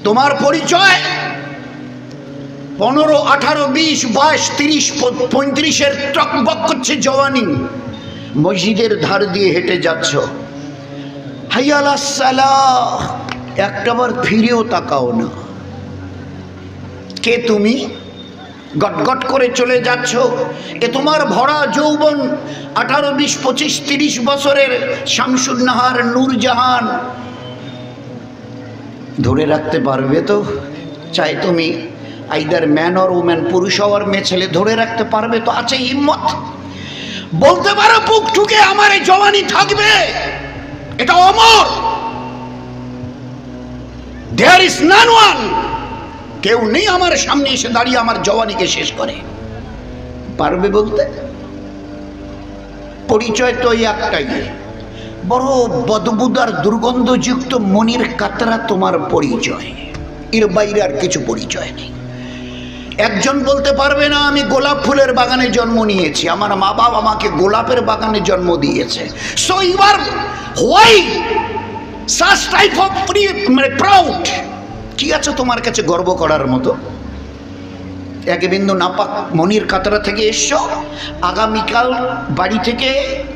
তোমার পরিচয় 15, 18, 20, 22, 30, 35-এর টকবক করছে জওয়ানি, মসজিদের ধার দিয়ে হেঁটে যাচ্ছ, হাইয়া আলাস সালাহ, একটাবার ফিরেও তাকাও না। কে তুমি? গটগট করে চলে যাচ্ছ। এ তোমার ভরা যৌবন, 18, 20, 25, 30 বছরের শামসুন নাহার, নূরজাহান ধরে রাখতে পারবে তো? চাই তুমি আইদার ম্যান অর ওম্যান, পুরুষ হওয়ার মেয়ে ছেলে, ধরে রাখতে পারবে তো? আছে হিম্মত? বলতে পারো বুক ঠুকে আমার এই জওয়ানি থাকবে, এটা অমর, দেয়ার ইজ নান ওয়ান, কেউ নেই আমার সামনে এসে দাঁড়িয়ে আমার জওয়ানিকে শেষ করে? পারবে বলতে? পরিচয় তো একটাই, বড় বদবুদার দুর্গন্ধযুক্ত মনির কাতরা তোমার পরিচয়, এর বাইরে আর কিছু পরিচয় নেই। একজন বলতে পারবে না আমি গোলাপ ফুলের বাগানে জন্ম নিয়েছি, আমার মা বাবা আমাকে গোলাপের বাগানে জন্ম দিয়েছে। So you are why such type of proud? কি আছে তোমার কাছে গর্ব করার মতো? এক বিন্দু নাপাক মনির কাতরা থেকে এসছো, আগামীকাল বাড়ি থেকে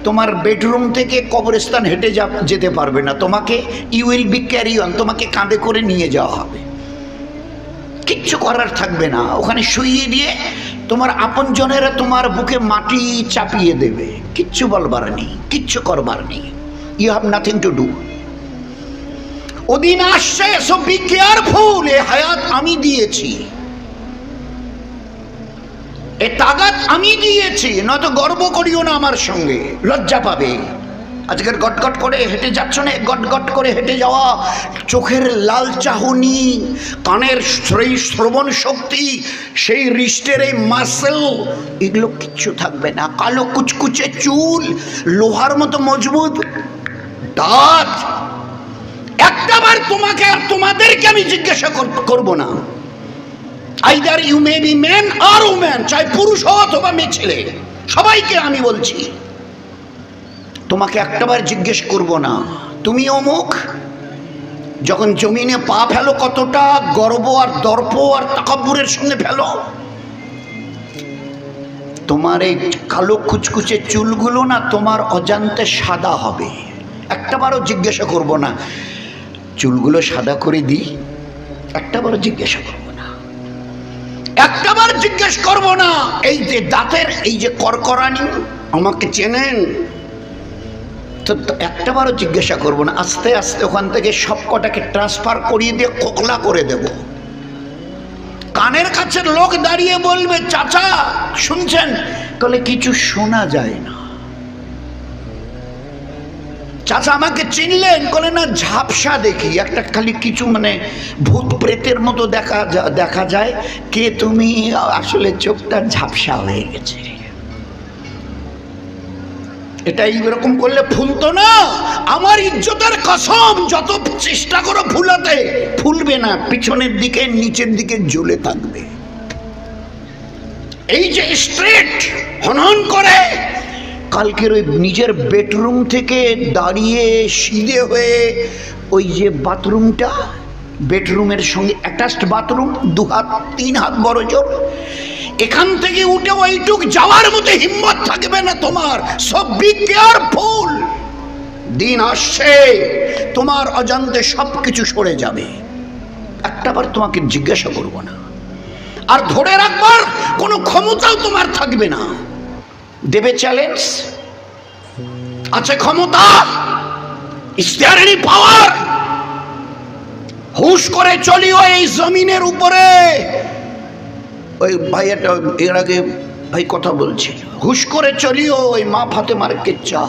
তোমার বেডরুম থেকে কবরস্থান হেঁটে যেতে পারবে না, তোমাকে you will be carry on, তোমাকে কাঁধে করে নিয়ে যাওয়া হবে, কিচ্ছু করার থাকবে না। ওখানে শুইয়ে দিয়ে তোমার আপনজনেরা তোমার বুকে মাটি চাপিয়ে দেবে, কিচ্ছু বলবার নেই, কিচ্ছু করবার নেই, you have nothing to do. ওদিন আসছে, সো বি কেয়ারফুল, এ হায়াত আমি দিয়েছি, এ তাগাত আমি দিয়েছি, নয়তো গর্ব করিও না আমার সঙ্গে, লজ্জা পাবে। আজকের গটগট করে হেঁটে যাচ্ছ না, গটগট করে হেঁটে যাওয়া, চোখের লাল চাহনি, কানের সেই শ্রবণ শক্তি, সেই হৃষ্টের এই মাসেল, এগুলো কিচ্ছু থাকবে না। কালো কুচকুচে চুল, লোহার মতো মজবুত দাঁত। একটাবার তোমাকে আর তোমাদেরকে আমি জিজ্ঞাসা করব না, either you may be man or woman, চাই পুরুষ হও অথবা মেয়ে ছেলে, সবাইকে আমি বলছি, তোমাকে একটাবার জিজ্ঞেস করব না তুমি অমুক। যখন জমিনে পা ফেলো কতটা গর্ব আর দর্প আর তাকাব্বুরের সঙ্গে ফেলো। তোমার এই কালো কুচকুচে চুলগুলো না তোমার অজান্তে সাদা হবে, একটাবারও জিজ্ঞাসা করব না চুলগুলো সাদা করে দিই, একটাবারও জিজ্ঞাসা করব না, একটাবার জিজ্ঞেস করব না এই যে দাঁতের এই যে করকরানি, আমাকে চেনেন তো? একটাবারও জিজ্ঞাসা করব না। আস্তে আস্তে ওখান থেকে সব কটাকে ট্রান্সফার করিয়ে দিয়ে কোকলা করে দেব। কানের কাছে লোক দাঁড়িয়ে বলবে চাচা শুনছেন? তাহলে কিছু শোনা যায় না। চাচা আমাকে চিনলেন? বলে না, ঝাপসা দেখি, একটা খালি কিছু মানে ভূত প্রেতের মতো দেখা যায়। কে তুমি? আসলে চোখটা ঝাপসা হয়ে গেছে। এটা এইরকম করলে ফুলতো না। আমার ইজ্জতের কসম, যত চেষ্টা করো ফুলাতে, ফুলবে না, পিছনের দিকে নিচের দিকে ঝুলে থাকবে। এই যে স্ট্রেট হনহন করে কালকের ওই নিজের বেডরুম থেকে দাঁড়িয়ে সিধে হয়ে ওই যে বাথরুমটা, বেডরুমের সঙ্গে অ্যাটাচড বাথরুম, 2 হাত 3 হাত বড় জোর, এখান থেকে উঠে ওইটুক যাওয়ার মতো হিম্মত থাকবে না তোমার। সব বি কেয়ারফুল, দিন আসছে তোমার অজান্তে সবকিছু সরে যাবে। একটাবার তোমাকে জিজ্ঞাসা করব না, আর ধরে রাখবার কোনো ক্ষমতাও তোমার থাকবে না। দেবে চ্যালেঞ্জ? আছে ক্ষমতা? Is there any power? হুশ করে চলিও এই জমিনের উপরে। ওই ভাই একটা এর আগে ভাই কথা বলছিল, হুশ করে চলিও ওই মা ফাতেমার কিচ্ছা।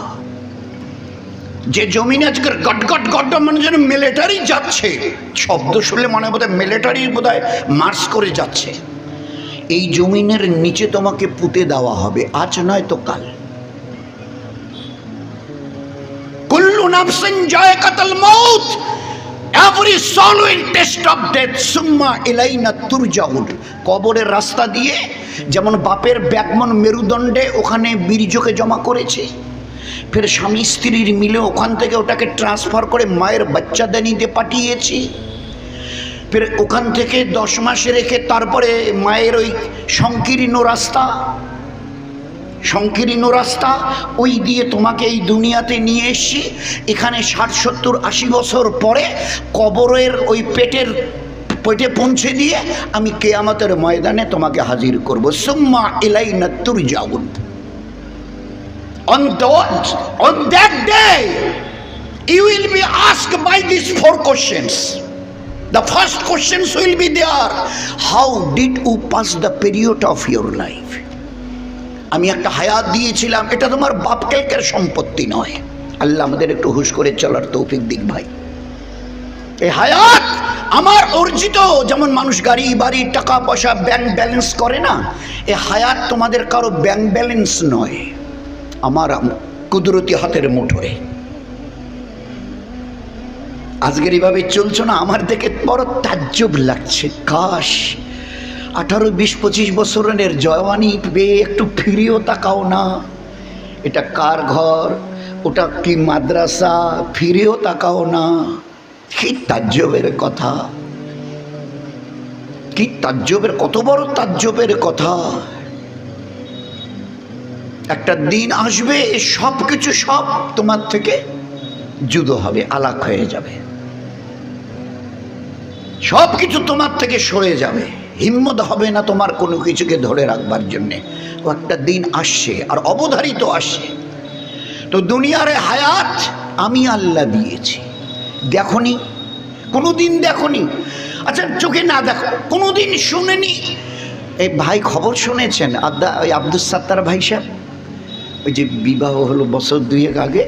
যে জমিনে আজকের গটগট গট মানে যেন মিলিটারি যাচ্ছে, শব্দ শুনলে মনে বোধহয় মিলিটারি বোধহয় মার্চ করে যাচ্ছে, এই জমিনের নিচে তোমাকে পুঁতে দেওয়া হবে, আজ নয় তো কাল। কুল্লু নাফসিন যায়কাতুল মাউত, every soul will test of death, সুম্মা ইলাইনা তুরজাউন। কবরের রাস্তা দিয়ে যেমন বাপের ব্যাগমন মেরুদণ্ডে ওখানে বীর্যকে জমা করেছে, ফের স্বামী স্ত্রীর মিলে ওখান থেকে ওটাকে ট্রান্সফার করে মায়ের বাচ্চাদানিতে পাঠিয়েছি, ফের ওখান থেকে 10 মাস রেখে তারপরে মায়ের ওই সংকীর্ণ রাস্তা ওই দিয়ে তোমাকে এই দুনিয়াতে নিয়ে এসছি। এখানে 60, 70, 80 বছর পরে কবরের ওই পেটে পৌঁছে দিয়ে আমি কিয়ামতের ময়দানে তোমাকে হাজির করব। সুম্মা ইলাইনা তুরজাউন। On that day you will be asked by these 4 questions. The first questions will be there. How did you pass the period of your life? আমি একটা হায়াত দিয়েছিলাম, এটা তোমার বাপ কালকের সম্পত্তি নয়। আল্লাহ আমাদের একটু হুশ করে চলার তৌফিক দিক ভাই। এই হায়াত আমার অর্জিত, যেমন মানুষ গাড়ি বাড়ি টাকা পয়সা ব্যাংক ব্যালেন্স করে না, এই হায়াত তোমাদের কারো ব্যাংক ব্যালেন্স নয়, আমার কুদরতি হাতের মুঠোয়। আজকের এইভাবে চলছো না, আমার দেখে বড় তাজ্জব লাগছে। কাশ 18, 20, 25 বছরের জওয়ানি পেয়ে একটু ফিরেও তাকাও না। এটা কার ঘর, ওটা কি মাদ্রাসা, ফিরেও তাকাও না। কি তাজ্জবের কথা, কি তাজ্জবের, কত বড় তাজ্জবের কথা। একটা দিন আসবে সব কিছু সব তোমার থেকে জুদো হবে, আলাদা হয়ে যাবে, সব কিছু তোমার থেকে সরে যাবে, হিম্মত হবে না তোমার কোনো কিছুকে ধরে রাখবার জন্যে। ও একটা দিন আসছে আর অবধারিত আসছে। তো দুনিয়ার হায়াত আমি আল্লাহ দিয়েছি, দেখনি কোনোদিন, দেখনি, আচ্ছা চোখে না দেখো, কোনোদিন শুনেনি। এই ভাই খবর শুনেছেন ওই আব্দুল সাত্তার ভাই সাহেব, ওই যে বিবাহ হলো বছর 2 আগে,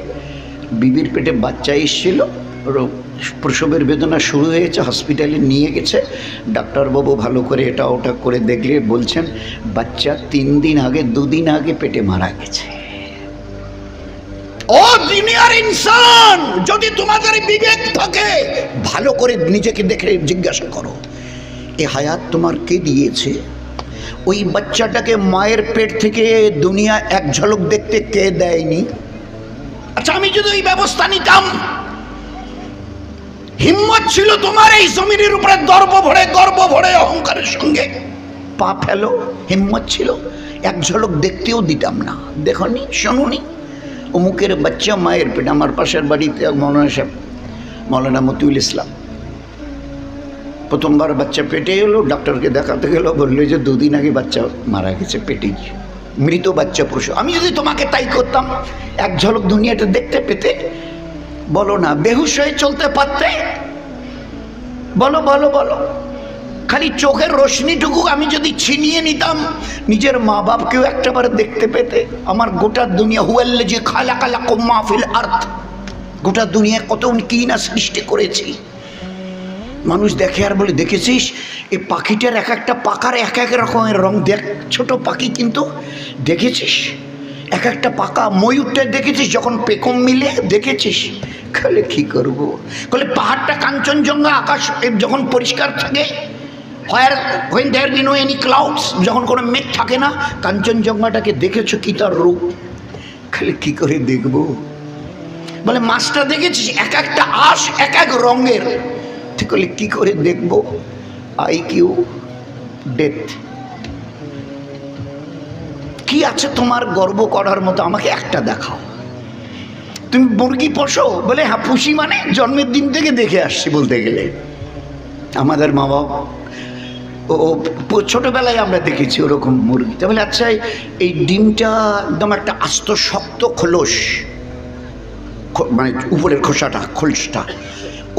বিবির পেটে বাচ্চা এসেছিল, ওর প্রসবের বেদনা শুরু হয়েছে, হসপিটালে নিয়ে গেছে ডাক্তারবাবু, ভালো করে এটা ওটা করে দেখলে বলছেন বাচ্চা 3 দিন আগে 2 দিন আগে পেটে মারা গেছে। ও দুনিয়ার ইনসান, যদি তোমাদের বিবেক থাকে ভালো করে নিজেকে দেখে জিজ্ঞাসা করো, এই হায়াত তোমার কে দিয়েছে? ওই বাচ্চাটাকে মায়ের পেট থেকে দুনিয়া এক ঝলক দেখতে কে দেয়নি? আচ্ছা আমি যদি ওই ব্যবস্থা নিতাম, হিম্মত ছিল তোমার এই জমিনের উপরে গর্ব ভরে অহংকারের সঙ্গে পা ফেলো, হিম্মত ছিল, এক ঝলক দেখতেও দিতাম না। দেখনি, শোনোনি, অমুকের বাচ্চা মায়ের পেটে। আমার পাশের বাড়িতে মৌলানা সাহেব, মৌলানা মতিউল ইসলাম, প্রথমবার বাচ্চা পেটে এলো, ডাক্তারকে দেখাতে গেল, বললো যে 2 দিন আগে বাচ্চা মারা গেছে পেটেই, মৃত বাচ্চা প্রসব। আমি যদি তোমাকে তাই করতাম, এক ঝলক দুনিয়াটা দেখতে পেতে, বলো না বেহুশ হয়ে চলতে পারতে? বলো বলো বলো, খালি চোখের রোশনিটুকু আমি যদি ছিনিয়ে নিতাম, নিজের মা বাপকেও একটাবার দেখতে পেতে। আমার গোটা দুনিয়া, হুয়াল্লাযী খালাকা লাকুম মা ফিল আরদ, গোটা দুনিয়া কত কি না সৃষ্টি করেছি। মানুষ দেখে আর বলে, দেখেছিস এই পাখিটার এক একটা পাখার এক এক রকমের রং, দেখ ছোট পাখি কিন্তু দেখেছিস এক একটা পাকা। ময়ূরটা দেখেছিস যখন পেখম মিলে, দেখেছিস? খালে কি করবো, বলে পাহাড়টা কাঞ্চনজঙ্ঘা, আকাশ যখন পরিষ্কার থাকে, when there be no any clouds, যখন কোনো মেঘ থাকে না, কাঞ্চনজঙ্ঘাটাকে দেখেছো কি তার রূপ? খালি কি করে দেখবো? বলে মাছটা দেখেছিস এক একটা আঁশ এক এক রঙের, ঠিক বলে কি করে দেখবো? IQ death. কি আছে তোমার গর্ব করার মতো? আমাকে একটা দেখাও। তুমি মুরগি পোষো? বলে হ্যাঁ পুষি, মানে জন্মের দিন থেকে দেখে আসছি বলতে গেলে। আমাদের মা বাবা ও ছোটবেলায় আমরা দেখেছি ওরকম মুরগি। তাহলে আচ্ছা এই ডিমটা একদম একটা আস্ত শক্ত খোলস, মানে উপরের খোলসটা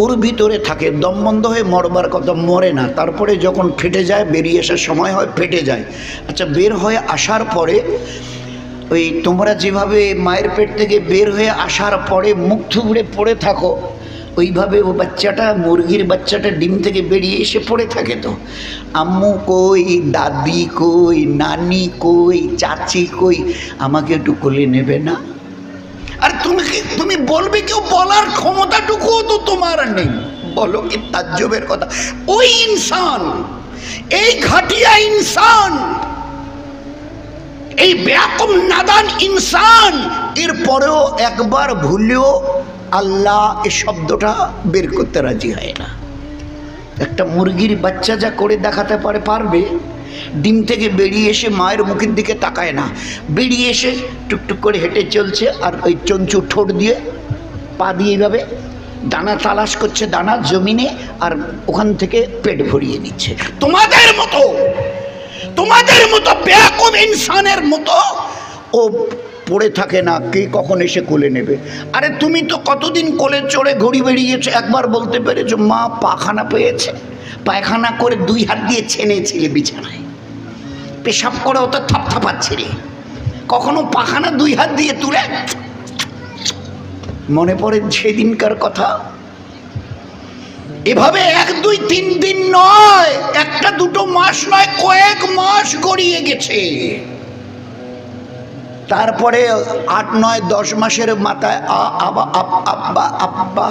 ওর ভিতরে থাকে, দম বন্ধ হয়ে মরবার কথা, মরে না। তারপরে যখন ফেটে যায়, বেরিয়ে আসার সময় হয়, ফেটে যায়। আচ্ছা বের হয়ে আসার পরে ওই তোমরা যেভাবে মায়ের পেট থেকে বের হয়ে আসার পরে মুখ থুবড়ে পড়ে থাকো, ওইভাবে ও বাচ্চাটা, মুরগির বাচ্চাটা ডিম থেকে বেরিয়ে এসে পড়ে থাকে। তো আম্মু কই, দাদি কই, নানি কই, চাচি কই, আমাকে একটু কোলে নেবে না? আর তুমি বলবে, কেউ বলার ক্ষমতাটুকুও তো তোমার নেই। বলো কি তাজ্জবের কথা। ওই ইনসান, এই ঘাটিয়া ইনসান, এই বেয়াকুম নাদান ইনসান, এরপরেও একবার ভুলেও আল্লাহ এই শব্দটা বের করতে রাজি হয় না। একটা মুরগির বাচ্চা যা করে দেখাতে পারবে, ডিম থেকে বেরিয়ে এসে মায়ের মুখের দিকে তাকায় না, বেরিয়ে এসে টুকটুক করে হেঁটে চলছে, আর ওই চঞ্চু ঠোঁট দিয়ে পা দিয়ে এইভাবে দানা তালাশ করছে, দানা জমিনে, আর ওখান থেকে পেট ভরিয়ে নিচ্ছে। তোমাদের মতো বেয়াকুব ইনসানের মতো ও পড়ে থাকে না, কে কখন এসে কোলে নেবে। আরে তুমি তো কতদিন কোলে চড়ে ঘুরি বেরিয়েছো, একবার বলতে পেরেছো মা পায়খানা পেয়েছে? পায়খানা করে 2 হাত দিয়ে ছেনেছিলে বিছানায়, পেশাব করে ও তো থাপথাপাচ্ছিলে। কখনো পায়খানা 2 হাত দিয়ে তুলে? মনে পড়ে সেদিনকার কথা। এভাবে 1, 2, 3 দিন নয়, 1টা 2টো মাস নয়, কয়েক মাস গড়িয়ে গেছে। তারপরে 8, 9, 10 মাসের মাথায় আব্বা আব্বা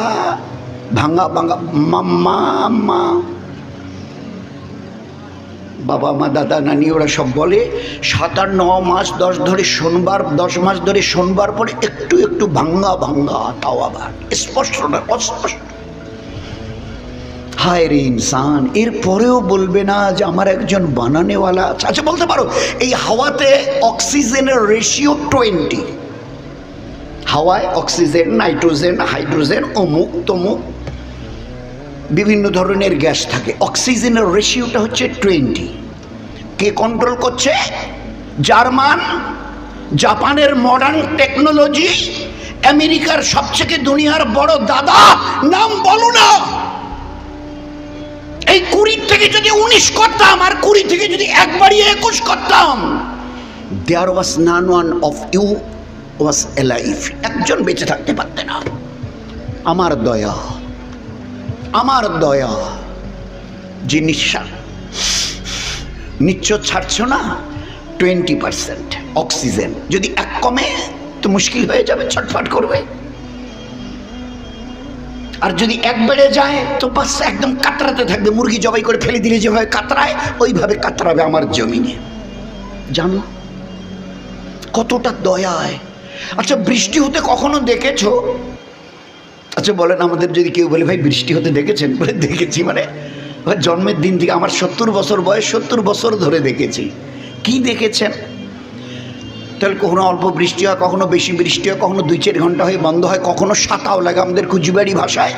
ভাঙা ভাঙা মাম্মা মা, বাবা মা দাদা নানি ওরা সব বলে 7 আর 9 মাস 10 ধরে শোনবার, 10 মাস ধরে শোনবার পরে একটু একটু ভাঙ্গা ভাঙ্গা, তাও আবার স্পষ্ট না, অস্পষ্ট। হায় রে ইনসান, এরপরেও বলবে না যে আমার একজন বানানেওয়ালা আছে। আচ্ছা বলতে পারো এই হাওয়াতে অক্সিজেনের রেশিও 20, হাওয়ায় অক্সিজেন, নাইট্রোজেন, হাইড্রোজেন, অমুক তমুক বিভিন্ন ধরনের গ্যাস থাকে, অক্সিজেনের রেশিওটা হচ্ছে 20। কে কন্ট্রোল করছে? জার্মান, জাপানের মডার্ন টেকনোলজি, আমেরিকার সবচেয়ে দুনিয়ার বড় দাদা, নাম বলো না। এই 20 থেকে যদি 19 করতাম, আর 20 থেকে যদি একবারই 21 করতাম, there was none one of you was alive, একজন বেঁচে থাকতে পারতে না। আমার দয়া, আমার দয়া, যে নিচ্ছ ছাড়ছ না 20% অক্সিজেন, যদি 1 কমে তো মুশকিল হয়ে যাবে, ছটফট করবে। আর যদি 1 বেড়ে যায় তো বাস একদম কাতরাতে থাকবে, মুরগি জবাই করে ফেলে দিলে যেভাবে কাতরায় ওইভাবে কাতরাবে আমার জমিনে। জানো কতটা দয়ায়। আচ্ছা বৃষ্টি হতে কখনো দেখেছো? আচ্ছা বলেন, আমাদের যদি কেউ বলে ভাই বৃষ্টি হতে দেখেছেন, বলে দেখেছি, মানে জন্মের দিন থেকে, আমার 70 বছর বয়স, 70 বছর ধরে দেখেছি। কি দেখেছেন? তাহলে কখনো অল্প বৃষ্টি হয়, কখনো বেশি বৃষ্টি হয়, কখনো 2-4 ঘন্টা হয়ে বন্ধ হয়, কখনো সাতাও লাগে, আমাদের কুচিবাড়ি ভাষায়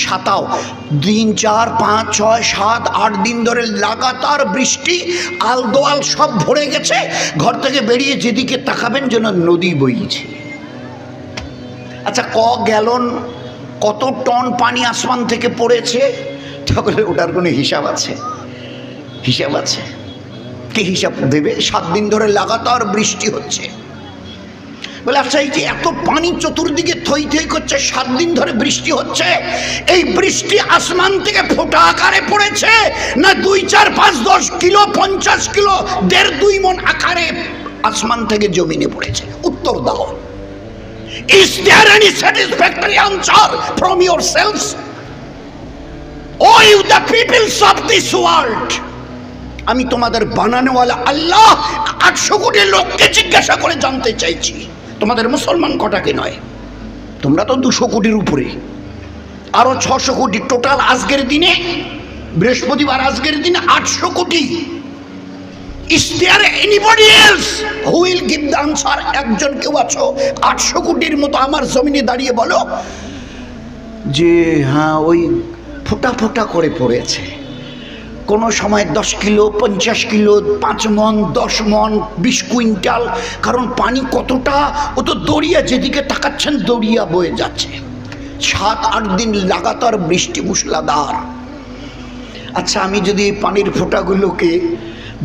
সাতাও। 3, 4, 5, 6, 7, 8 দিন ধরে লাগাতার বৃষ্টি, আলদোয়াল সব ভরে গেছে, ঘর থেকে বেরিয়ে যেদিকে তাকাবেন যেন নদী বইছে। আচ্ছা গ্যালন, কত টন পানি আসমান থেকে পড়েছে? তাহলে ওটার কোনো হিসাব আছে? হিসাব আছে? কে হিসাব দেবে? 7 দিন ধরে লাগাতার বৃষ্টি হচ্ছে। বলে আচ্ছা এই যে এত পানি চতুর্দিকে থই থই করছে, 7 দিন ধরে বৃষ্টি হচ্ছে, এই বৃষ্টি আসমান থেকে ফোঁটা আকারে পড়েছে, না 2, 4, 5, 10 কিলো, 50 কিলো, 1.5-2 মণ আকারে আসমান থেকে জমিনে পড়েছে? উত্তর দাও। Is there any satisfactory answer from yourselves? Oh you the peoples of this world, আমি তোমাদের বানানোওয়ালা আল্লাহ 800 কোটি লোককে জিজ্ঞাসা করে জানতে চাইছি, তোমাদের মুসলমান কটাকে নয়। তোমরা তো 200 কোটির উপরে, আরো 600 কোটি টোটাল। আজকের দিনে বৃহস্পতিবার, আজকের দিনে 800 কোটি। Is there anybody else who will give the answer? একজন কেউ আছো 800 কোটির মতো আমার জমিনে দাঁড়িয়ে বলো যে হ্যাঁ ওই ফোঁটা ফোঁটা করে পড়েছে, কোনো সময় 10 কিলো, 50 কিলো, 5 মণ, 10 মণ, 20 কুইন্টাল। কারণ পানি কতটা, ও তো দরিয়া, যেদিকে তাকাচ্ছেন দরিয়া বয়ে যাচ্ছে। 7-8 দিন লাগাতার বৃষ্টি, মুষলধার। আচ্ছা আমি যদি এই পানির ফোঁটাগুলোকে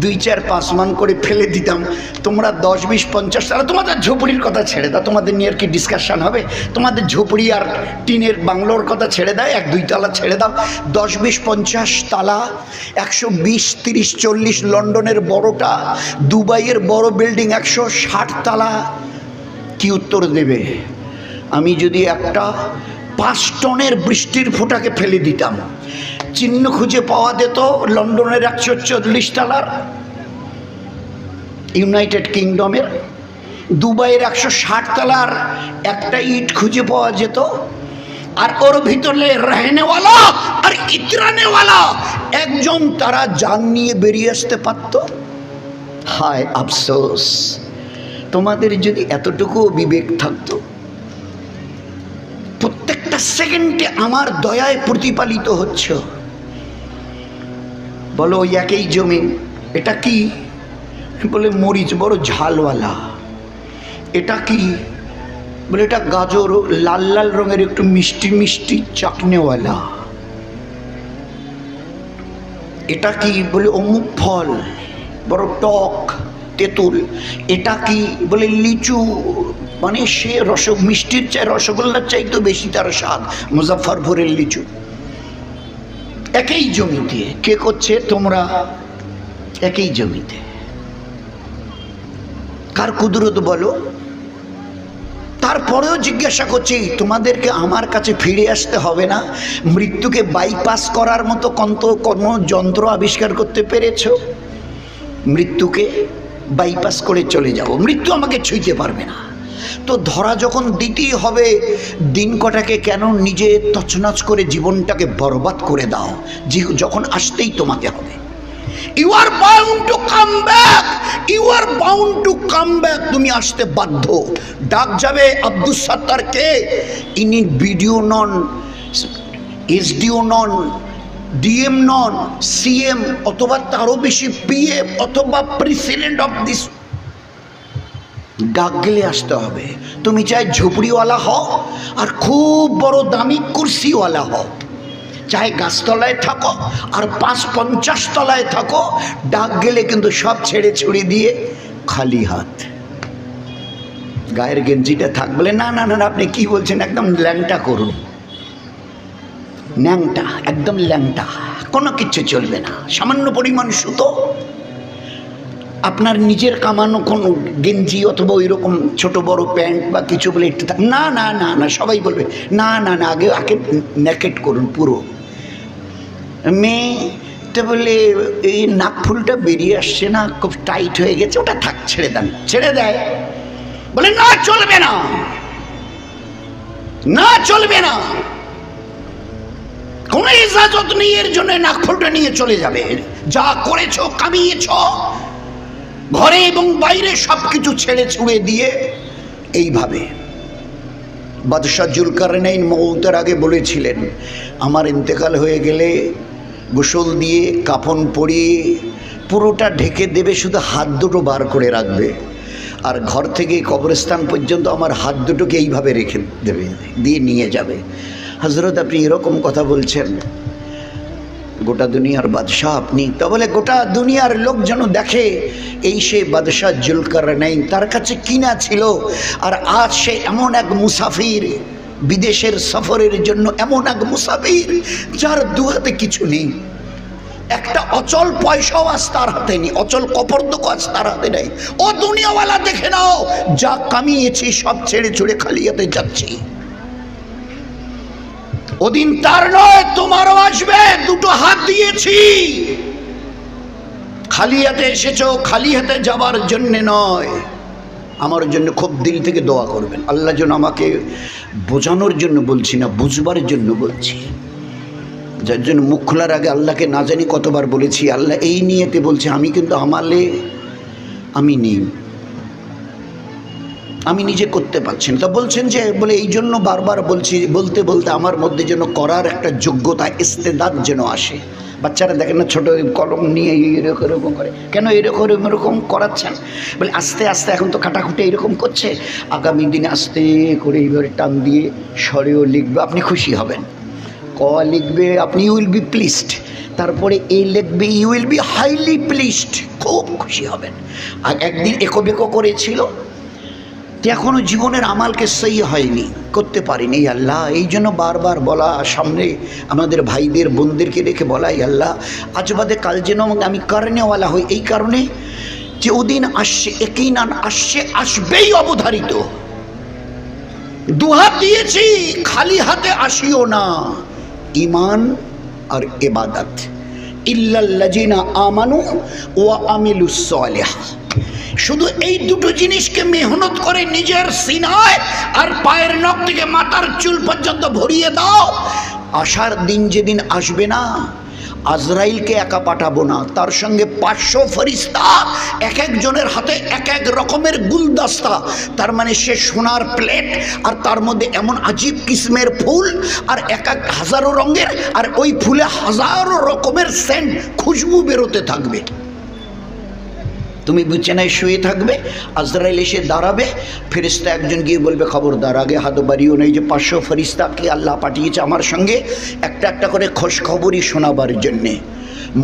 2, 4, 5 মান করে ফেলে দিতাম, তোমরা 10, 20, 50, তাহলে তোমাদের ঝুপড়ির কথা ছেড়ে দাও, তোমাদের নিয়ে আর কি ডিসকাশন হবে? তোমাদের ঝুপড়ি আর টিনের বাংলোর কথা ছেড়ে দাও, 1-2 তালা ছেড়ে দাও, 10, 20, 50 তালা, 120, 30, 40 লন্ডনের বড়টা, দুবাইয়ের বড় বিল্ডিং 160 তালা, কি উত্তর দেবে? আমি যদি একটা 5 টনের বৃষ্টির ফোঁটাকে ফেলে দিতাম, চিহ্ন খুঁজে পাওয়া যেত লন্ডনের 140 তালার, ইউনাইটেড কিংডমের, দুবাইয়ের 160 তালার একটা ইট খুঁজে পাওয়া যেত, আর ওর ভিতরে রহনেওয়ালা আর ইতরানেওয়ালা একজন তারা জান নিয়ে বেরিয়ে আসতে পারত। হায় আফসোস, তোমাদের যদি এতটুকু বিবেক থাকতো, প্রত্যেকটা সেকেন্ডে আমার দয়ায় প্রতিপালিত হচ্ছ। বলো ওই একই জমিন, এটা কি? বলে মরিচ বড় ঝালওয়ালা। এটা কি? বলে এটা গাজর, লাল লাল রঙের একটু মিষ্টি মিষ্টি চাকনেওয়ালা। এটা কি? বলে অমুক ফল, বড় টক তেঁতুল। এটা কি? বলে লিচু, মানে সে মিষ্টির চাই রসগোল্লার চাইতে বেশি তার স্বাদ, মুজাফফরপুরের লিচু। একই জমিতে কে করছে? তোমরা। একই জমিতে। কার কুদরত বলো? তারপরেও জিজ্ঞাসা করছি, তোমাদেরকে আমার কাছে ফিরে আসতে হবে না? মৃত্যুকে বাইপাস করার মতো কোনো যন্ত্র আবিষ্কার করতে পেরেছ? মৃত্যুকে বাইপাস করে চলে যাব, মৃত্যু আমাকে ছুঁইতে পারবে না। তো ধরা যখন দিতেই হবে, দিন কটাকে কেন নিজে তছনছ করে জীবনটাকে বরবাদ করে দাও? যখন আসতেই তোমাকে হবে। You are bound to come back, you are bound to come back. তুমি আসতে বাধ্য। ডাক যাবে আব্দুল সাত্তারকে, ইনি বিডিও নন, এসডিও নন, ডিএম নন, সিএম অথবা তারও বেশি পিএম অথবা প্রেসিডেন্ট অফ দিস। ডাক গেলে আসতে হবে। তুমি চাই ঝুপড়িওয়ালা হও আর খুব বড় দামি কুর্সিওয়ালা হও, চাहे গাছতলায় থাকো আর ৫-৫০ তলায় থাকো, ডাক গেলে কিন্তু সব ছেড়ে ছুড়ে দিয়ে খালি হাত। গায়ের গেঞ্জিটা থাক। বলে না না না, আপনি কি বলছেন? একদম ল্যাংটা করুন, ন্যাংটা, একদম ল্যাংটা, কোনো কিচ্ছু চলবে না। সামান্য পরিমাণ সুতো, আপনার নিজের কামানো কোনো গেঞ্জি অথবা ওই রকম ছোট বড় প্যান্ট বা কিছু বলে একটু না না না না, সবাই বলবে না না না, আগে নেকেট করুন পুরো। মেয়েটা বলে এই নাকফুলটা বেরিয়ে আসছে না, খুব টাইট হয়ে গেছে, ওটা থাক, ছেড়ে দেন। ছেড়ে দেয়। বলে না, চলবে না, না চলবে না, কোন ইজাজত নেই এর জন্য নাকফুলটা নিয়ে চলে যাবে। যা করেছো, কামিয়েছ, ঘরে এবং বাইরে সবকিছু ছেড়ে ছুড়ে দিয়ে এইভাবে। বাদশাহ জুলকারনাইন মওতের আগে বলেছিলেন, আমার ইন্তেকাল হয়ে গেলে গোসল দিয়ে কাফন পরিয়ে পুরোটা ঢেকে দেবে, শুধু হাত দুটো বার করে রাখবে, আর ঘর থেকে কবরস্থান পর্যন্ত আমার হাত দুটোকে এইভাবে রেখে দেবে, দিয়ে নিয়ে যাবে। হযরত আপনি এরকম কথা বলছেন? গোটা দুনিয়ার বাদশাহ আপনি। তা বলে গোটা দুনিয়ার লোক যেন দেখে এই সে বাদশাহ জুলকারনাইন, তার কাছে কিনা ছিল। আর আজ সে এমন এক মুসাফির, বিদেশের সফরের জন্য এমন এক মুসাফির যার দু হাতে কিছু নেই, একটা অচল পয়সাও আজ তার হাতে নেই, অচল কপর্দক আজ তার হাতে নেই। ও দুনিয়াওয়ালা, দেখে নাও, যা কামিয়েছি সব ছেড়ে ছুড়ে খালি হাতে যাচ্ছি। ওদিন তার নয়, তোমারও আসবে। দুটো হাত দিয়েছি, খালি হাতে এসেছো, খালি হাতে যাবার জন্য নয়। আমার জন্য খুব দিল থেকে দোয়া করবেন। আল্লাহ যেন আমাকে বোঝানোর জন্য বলছি না, বুঝবার জন্য বলছি। যার জন্য মুখ খোলার আগে আল্লাহকে না জানি কতবার বলেছি, আল্লাহ এই নিয়েতে বলছে, আমি কিন্তু আমালে আমি নেই, আমি নিজে করতে পারছি না। তা বলছেন যে বলে এই জন্য বারবার বলছি, বলতে বলতে আমার মধ্যে যেন করার একটা যোগ্যতা, ইস্তেদাদ যেন আসে। বাচ্চারা দেখেন না, ছোটো কলম নিয়ে এরকম এরকম করে, কেন এরকম এরকম করাচ্ছেন? বলে আস্তে আস্তে, এখন তো কাটাকুটি এরকম করছে, আগামী দিনে আস্তে করে এইভাবে টান দিয়ে স্বরেও লিখবে, আপনি খুশি হবেন। ক লিখবে, আপনি ইউ উইল বি প্লিজড। তারপরে এই লিখবে, you will be highly pleased, খুব খুশি হবেন। আর একদিন একোবেকো করেছিল, এখনো জীবনের আমালকে সই হয়নি, করতে পারিনি। আল্লাহ এই জন্য বারবার বলা, সামনে আমাদের ভাইদের বোনদেরকে রেখে বলাই, আল্লাহ আজ বাদে কাল যেন আমি কারণেওয়ালা হই, এই কারণে যে ওদিন আসছে, একই নান আসছে, আসবেই অবধারিত। দুহাত দিয়েছি, খালি হাতে আসিও না। ঈমান আর ইবাদত, ইল্লাল্লাযিনা আমানু ওয়া আমিলুস সালিহাত। শুধু এই দুটো জিনিসকে মেহনত করে নিজের সিনায় আর পায়ের নখ থেকে মাথার চুল পর্যন্ত ভরিয়ে দাও। আসার দিন যেদিন আসবে না, আজরাইলকে একা পাঠাবো না, তার সঙ্গে 500 ফেরেশতা, এক একজনের হাতে এক এক রকমের গুলদস্তা। তার মানে সে সোনার প্লেট, আর তার মধ্যে এমন আজীব কিসমের ফুল, আর এক এক হাজারো রঙের, আর ওই ফুলে হাজারো রকমের সেন্ট খুশবু বেরোতে থাকবে। তুমি বিছানায় শুয়ে থাকবে, আজরাইল এসে দাঁড়াবে, ফেরেশতা একজন গিয়ে বলবে খবরদার আগে হাত বাড়িও নেই, যে 500 ফেরেশতাকে আল্লাহ পাঠিয়েছে আমার সঙ্গে একটা একটা করে খোঁজ খবরই শোনাবার জন্যে।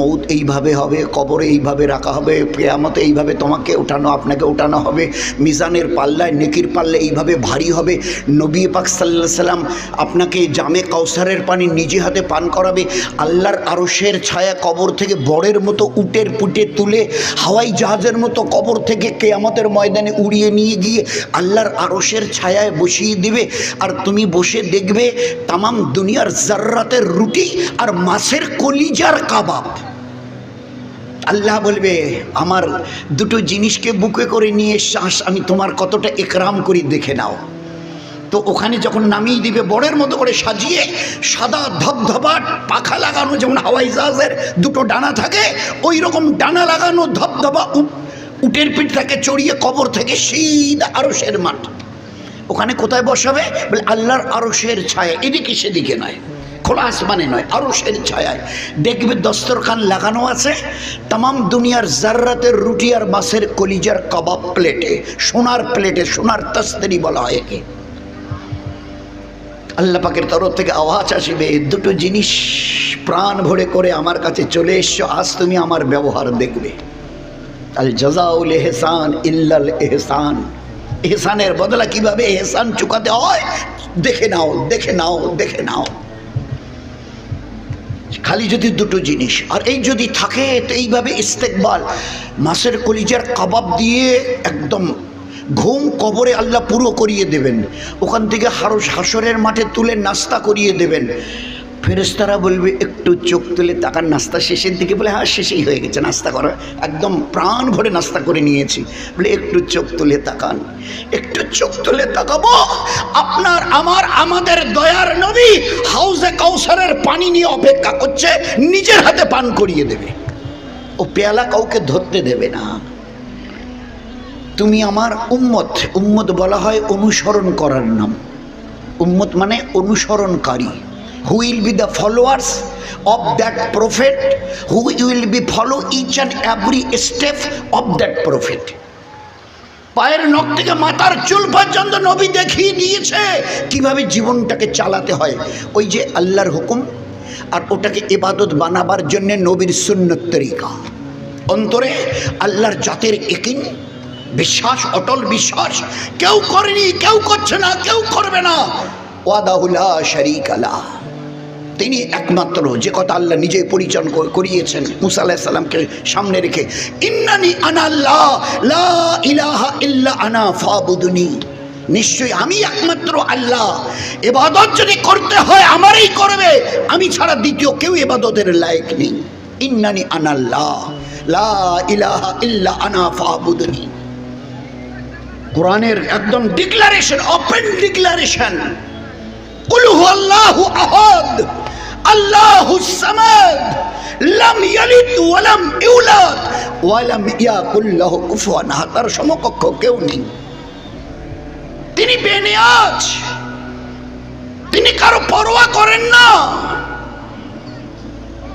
মৌত এইভাবে হবে, কবরে এইভাবে রাখা হবে, কিয়ামতে এইভাবে তোমাকে ওঠানো আপনাকে ওঠানো হবে, মিজানের পাল্লায় নেকির পাল্লায় এইভাবে ভারী হবে, নবী পাক সাল্লাল্লাহু আলাইহি সাল্লাম আপনাকে জামে কাউসারের পানি নিজে হাতে পান করাবে, আল্লাহর আরশের ছায়া কবর থেকে বড়ের মতো উটের পুটে তুলে হাওয়াই জাহাজের মতো কবর থেকে কিয়ামতের ময়দানে উড়িয়ে নিয়ে গিয়ে আল্লাহর আরশের ছায়ায় বসিয়ে দিবে। আর তুমি বসে দেখবে তামাম দুনিয়ার জাররাতের রুটি আর মাছের কলিজার কাবাব। আল্লাহ বলবে আমার দুটো জিনিসকে বুকে করে নিয়ে শ্বাস, আমি তোমার কতটা একরাম করি দেখে নাও। তো ওখানে যখন নামিয়ে দিবে বড়ের মতো করে সাজিয়ে, সাদা ধবধবা পাখা লাগানো, যেমন হাওয়াই জাহাজের দুটো ডানা থাকে ওই রকম ডানা লাগানো ধবধবা উটের পিঠটাকে চড়িয়ে কবর থেকে সিধা আরশের মাঠ। ওখানে কোথায় বসাবে? বলে আল্লাহর আরশের ছায়া, এদিকে সেদিকে নয়, খোলা আসমানে নয়, আরশের ছায়ায়। দেখবে দস্তরখান লাগানো আছে তামাম দুনিয়ার জাররাতের রুটি আর মাছের কলিজার কাবাব প্লেটে, সোনার প্লেটে, সোনার তস্তরি বলা হয় একে। আল্লাহ পাকের তরফ থেকে আওয়াজ আসবে, দুটো জিনিস প্রাণ ভরে করে আমার কাছে চলে এসছো, আজ তুমি আমার ব্যবহার দেখবে। আল জাযাউল ইহসান ইল্লাল ইহসান, ইহসানের বদলা কিভাবে ইহসান চুকাতে হয় দেখে নাও, দেখে নাও, দেখে নাও। খালি যদি দুটো জিনিস, আর এই যদি থাকে তো এইভাবে ইস্তেকবাল, মাছের কলিজার কাবাব দিয়ে একদম ঘুম কবরে আল্লাহ পুরো করিয়ে দেবেন, ওখান থেকে হাসরের মাঠে তুলে নাস্তা করিয়ে দেবেন। ফেরেশতারা বলবে একটু চোখ তুলে তাকান, নাস্তা শেষের দিকে, বলে হ্যাঁ শেষেই হয়ে গেছে নাস্তা করা, একদম প্রাণ ভরে নাস্তা করে নিয়েছি। বলে একটু চোখ তুলে তাকান, একটু চোখ তুলে তাকাবো, আপনার আমার আমাদের দয়ার নবী হাউজে কাউসারের পানি নিয়ে অপেক্ষা করছে, নিজের হাতে পান করিয়ে দেবে, ও পেয়ালা কাউকে ধরতে দেবে না। তুমি আমার উম্মত, উম্মত বলা হয় অনুসরণ করার নাম, উম্মত মানে অনুসরণকারী। Who will be the followers of that prophet, who will be follow each and every step of that prophet. পায়ের নখ থেকে মাথার চুল পর্যন্ত নবী দেখিয়ে দিয়েছে কিভাবে জীবনটাকে চালাতে হয়। ওই যে আল্লাহর হুকুম আর ওটাকে ইবাদত বানাবার জন্য নবীর সুন্নত তরিকা, অন্তরে আল্লাহর জাতের ইয়াকিন, বিশ্বাস, অটল বিশ্বাস, কেউ করেনি, কেউ করছে না, কেউ করবে না। ওয়াহদাহু লা শারীকা লাহ, তিনি একমাত্র, যে কথা আল্লাহ নিজেই পরিচয় করিয়েছেন মুসা আলাইহিস সালামকে সামনে রেখে, ইন্নানি আনা আল্লাহ লা ইলাহা ইল্লা আনা ফাবুদুনি, নিশ্চয়ই আমি একমাত্র আল্লাহ, ইবাদত যদি করতে হয় আমারই করবে, আমি ছাড়া দ্বিতীয় কেউ ইবাদতের লায়েক নেই। ইন্নানি আনা আল্লাহ লা ইলাহা ইল্লা আনা ফাবুদুনি, কোরআনের একদম ডিক্লারেশন, ওপেন ডিক্লারেশন। কুল হুয়াল্লাহু আহাদ আল্লাহুস সামাদ লাম ইয়ালিদ ওয়া লাম ইউলাদ ওয়া লাম ইয়াকুল লাহু কুফুয়ান আহাদ, তার সমকক্ষ কেউ নেই। তিনি বেনিয়াজ, তিনি কারো পরোয়া করেন না,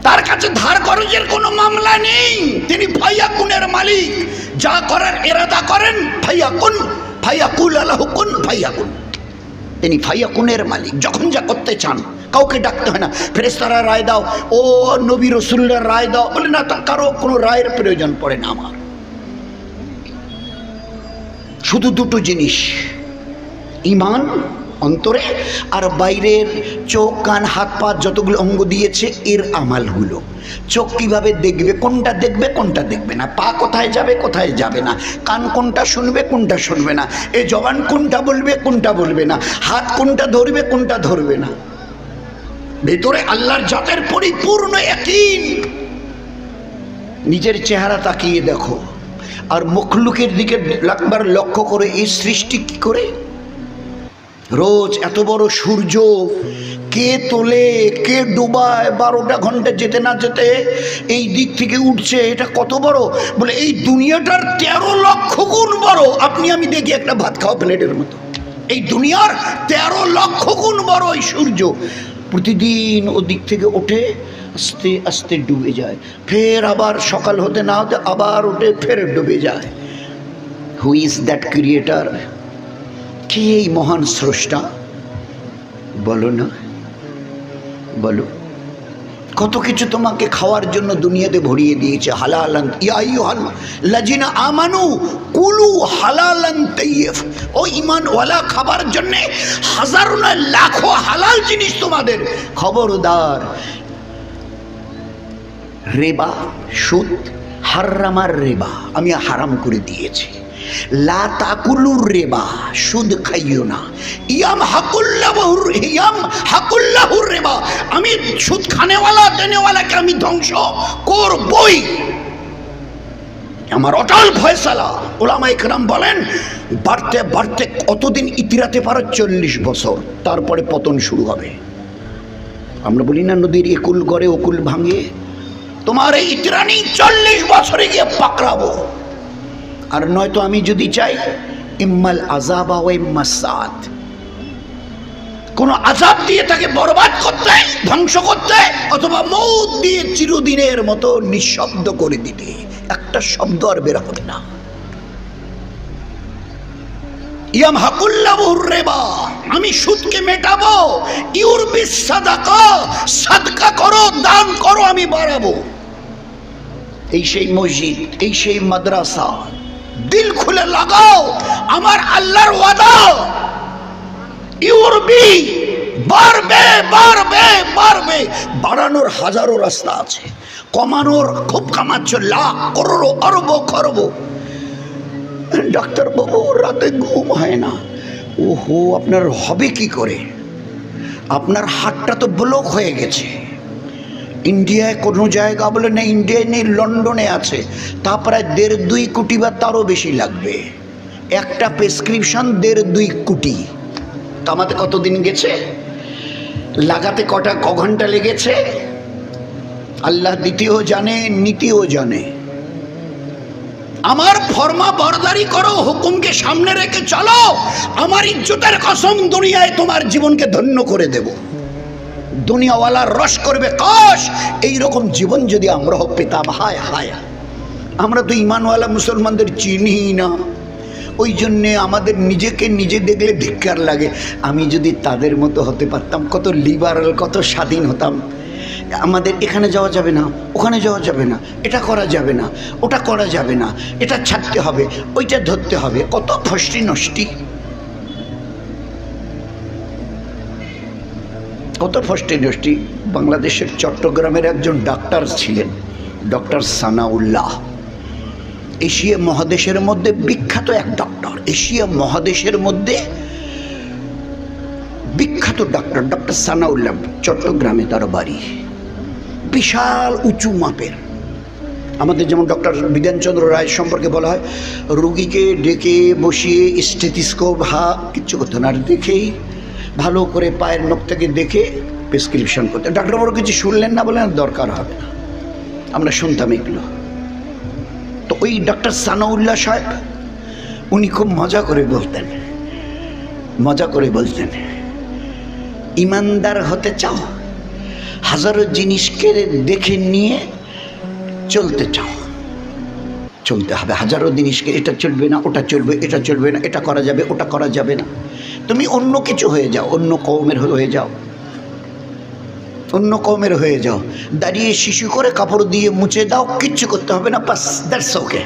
তার কাছে ধার খরচের কোনো মামলা নেই। তিনি ফায়াকুনের মালিক, যা করার ইরাদা করেন ফায়াকুন, ফায়াকুল লাহু কুন ফায়াকুন। তিনি ফায়াকুনের মালিক, যখন যা করতে চান কাউকে ডাকতে হয় না, ফেরেশতারা রায় দাও, ও নবী রাসূলরা রায় দাও, বলে না, কারো কোনো রায়ের প্রয়োজন পড়ে না আমার। শুধু দুটো জিনিস, ঈমান অন্তরে আর বাইরের চোখ, কান, হাত, পা যতগুলো অঙ্গ দিয়েছে এর আমালগুলো। চোখ কিভাবে দেখবে, কোনটা দেখবে কোনটা দেখবে না, পা কোথায় যাবে কোথায় যাবে না, কান কোনটা শুনবে কোনটা শুনবে না, এ জবান কোনটা বলবে কোনটা বলবে না, হাত কোনটা ধরবে কোনটা ধরবে না। ভেতরে আল্লাহর জাতের পরিপূর্ণ ইয়াকিন। নিজের চেহারা তাকিয়ে দেখো আর মখলুকের দিকে একবার লক্ষ্য করে, এই সৃষ্টি কি করে, রোজ এত বড় সূর্য কে তোলে, কে ডুবায়, 12টা ঘন্টা যেতে না যেতে এই দিক থেকে উঠছে। এটা কত বড় বলে, এই দুনিয়াটার 13 লক্ষ গুণ বড়। আপনি আমি দেখি একটা ভাত খাওয়া প্লেটের মতো। এই দুনিয়ার 13 লক্ষ গুণ বড় এই সূর্য। প্রতিদিন ওদিক থেকে ওঠে, আস্তে আস্তে ডুবে যায়, ফের আবার সকাল হতে না হতে আবার ওঠে, ফের ডুবে যায়। Who is that creator? কে এই মহান স্রষ্টা? বলো না, বলো। কত কিছু তোমাকে খাওয়ার জন্য দুনিয়াতে ভরিয়ে দিয়েছে। হালালান, ইয়া আইয়ুহাল লাযিনা আমানু কুলু হালালান তাইয়্যিব। ও ঈমানওয়ালা, খাবার জন্য হাজারো না লাখো হালাল জিনিস তোমাদের। খবরদার, রিবা, সুদ, হারামার রিবা আমি হারাম করে দিয়েছি। লা তাকুলুর রিবা, সুদ খাইও না। ইয়াম হাকুল্লাহুর রিবা, আমি সুদ খানেওয়ালা দেনেওয়ালাকে আমি ধ্বংস করবই, আমার অটল ফয়সালা। উলামায়ে কেরাম বলেন, বাড়তে বাড়তে কতদিন ইতিরাতে পারো? 40 বছর, তারপরে পতন শুরু হবে। আমরা বলি না নদীর একুল গড়ে ওকুল ভাঙে, তোমার এই ইতরানি 40 বছরে গিয়ে পাকড়াবো। আর নয়তো আমি যদি চাই, ইম্মাল আযাবা ওয়া ইম্মাস সাআত, কোন আযাব দিয়ে তাকে বরবাদ করতে, ধ্বংস করতে, অথবা মউত দিয়ে চিরদিনের মতো নিঃশব্দ করে দিতে, একটা শব্দ আর বের হবে না। ইয়ামহাকুল্লাহুর রিবা, আমি সুদকে মেটাবো। ইউরবিস সাদাকা, সাদকা করো, দান করো, আমি বাড়াবো। এই সেই মসজিদ, এই সেই মাদ্রাসা, দিল খুলে লাগাও, আমার আল্লাহর ওয়াদা। ইউরবি, বাড়বে বাড়বে বাড়বে। বাড়ানোর হাজারো রাস্তা আছে, কমানোর খুব কামাচ্ছ, লাখ করোড় অরব খরব। ডাক্তার বাবু, রাতে ঘুম হয় না। ওহো, আপনার হবে কি করে? আপনার হাতটা তো ব্লক হয়ে গেছে। ইন্ডিয়ায় কোনো জায়গা বলে না, ইন্ডিয়ায় নেই, লন্ডনে আছে, তা প্রায় 1.5-2 কোটি বা তারও বেশি লাগবে। একটা প্রেসক্রিপশন 1.5-2 কোটি। কামাতে কতদিন গেছে? লাগাতে ক ঘন্টা লেগেছে? আল্লাহ দিতেও জানে, নীতিও জানে। আমার ফরমা বরদারি করো, হুকুমকে সামনে রেখে চলো। আমার ইজ্জতের কসম, দুনিয়ায় তোমার জীবনকে ধন্য করে দেব। দুনিয়াওয়ালার রস করবে কাশ এইরকম জীবন যদি আমরা পেতাম। হায় হায়, আমরা তো ইমানওয়ালা মুসলমানদের চিনি না। ওই জন্যে আমাদের নিজেকে নিজে দেখলে ধিক্কার লাগে। আমি যদি তাদের মতো হতে পারতাম, কত লিবারাল, কত স্বাধীন হতাম। আমাদের এখানে যাওয়া যাবে না, ওখানে যাওয়া যাবে না, এটা করা যাবে না, ওটা করা যাবে না, এটা ছাড়তে হবে, ওইটা ধরতে হবে, কত ফষ্টি নষ্টি, কত ফষ্টি নষ্টি। বাংলাদেশের চট্টগ্রামের একজন ডাক্তার ছিলেন, ডক্টর সানাউল্লাহ। এশিয়া মহাদেশের মধ্যে বিখ্যাত এক ডক্টর, এশিয়া মহাদেশের মধ্যে বিখ্যাত ডক্টর, ডক্টর সানাউল্লাহ। চট্টগ্রামে তার বাড়ি, বিশাল উঁচু মাপের। আমাদের যেমন ডক্টর বিধানচন্দ্র রায় সম্পর্কে বলা হয়, রোগীকে ডেকে বসিয়ে স্টেথিস্কোপ কিচ্ছু করতে না, দেখেই ভালো করে পায়ের নখ থেকে দেখে প্রেসক্রিপশন করতে। ডাক্তার বড় কিছু শুনলেন না, বলেন দরকার হবে না, আমরা শুনতাম এগুলো। তো ওই ডক্টর সানাউল্লাহ সাহেব, উনি খুব মজা করে বলতেন, মজা করে বলতেন, ইমানদার হতে চাও, হাজারো জিনিসকে দেখে নিয়ে চলতে চাও, চলতে হবে হাজারো জিনিসকে। এটা চলবে না, ওটা চলবে, এটা চলবে না, এটা করা যাবে, ওটা করা যাবে না। তুমি অন্য কিছু হয়ে যাও, অন্য কওমের হয়ে যাও, অন্য কওমের হয়ে যাও। দাঁড়িয়ে শিশু করে কাপড় দিয়ে মুছে দাও, কিচ্ছু করতে হবে না, বাস দ্যাটস ওকে।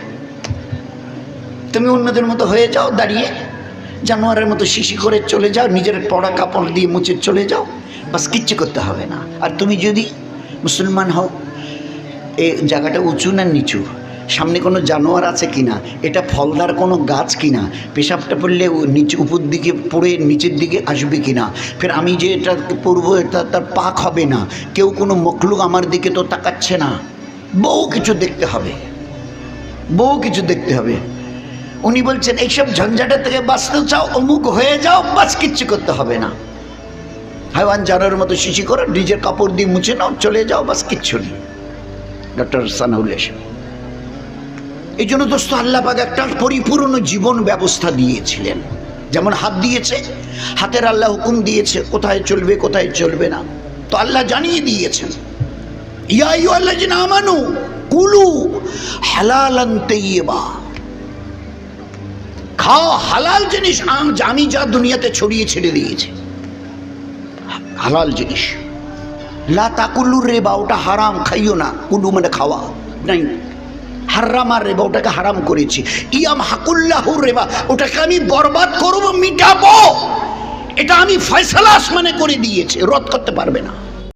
তুমি অন্যদের মতো হয়ে যাও, দাঁড়িয়ে জানোয়ারের মতো শিশি করে চলে যাও, নিজের পড়া কাপড় দিয়ে মুছে চলে যাও, বাস কিচ্ছু করতে হবে না। আর তুমি যদি মুসলমান হও, এই জায়গাটা উঁচু না নিচু, সামনে কোনো জানোয়ার আছে কিনা, এটা ফলদার কোনো গাছ কিনা, পেশাবটা পড়লে নিচে উপর দিকে পড়ে নিচের দিকে আসবে কিনা, ফের আমি যে এটা পড়বো এটা তার পাক হবে না, কেউ কোনো মখলুক আমার দিকে তো তাকাচ্ছে না, বহু কিছু দেখতে হবে, বহু কিছু দেখতে হবে। উনি বলছেন এইসব ঝঞ্ঝাটা থেকে বাঁচতে চাও, অমুক হয়ে যাও, বাস কিচ্ছু করতে হবে না। হাইওয়ান জানোয়ারের মতো শিশি করো, নিজের কাপড় দিয়ে মুছে নাও, চলে যাও, বাস কিচ্ছু নেই। ডক্টর সানাউল ইসলাম। এই জন্য দোস্ত আল্লাহ পাক একটা পরিপূর্ণ জীবন ব্যবস্থা দিয়েছিলেন। যেমন হাত দিয়েছে, হাতের আল্লাহ হুকুম দিয়েছে কোথায় চলবে কোথায় চলবে না, তো আল্লাহ জানিয়ে দিয়েছেন ইয়া আইয়ুহাল্লাযিনা আমানু কুলু হালালান তাইয়্যিবা, খাও হালাল জিনিস। আমি যা দুনিয়াতে ছড়িয়ে ছেড়ে দিয়েছি হালাল জিনিস। লা তাকুলুর রিবা, ওটা হারাম, খাইও না। কুলু মানে খাওয়া, নাই হারাম আর রেবা, ওটাকে হারাম করেছি। ইয়াম হাকুল্লাহুর রেবা, ওটাকে আমি বরবাদ করবো, মিটাবো, এটা আমি ফয়সালা আসমানে করে দিয়েছি, রদ করতে পারবে না।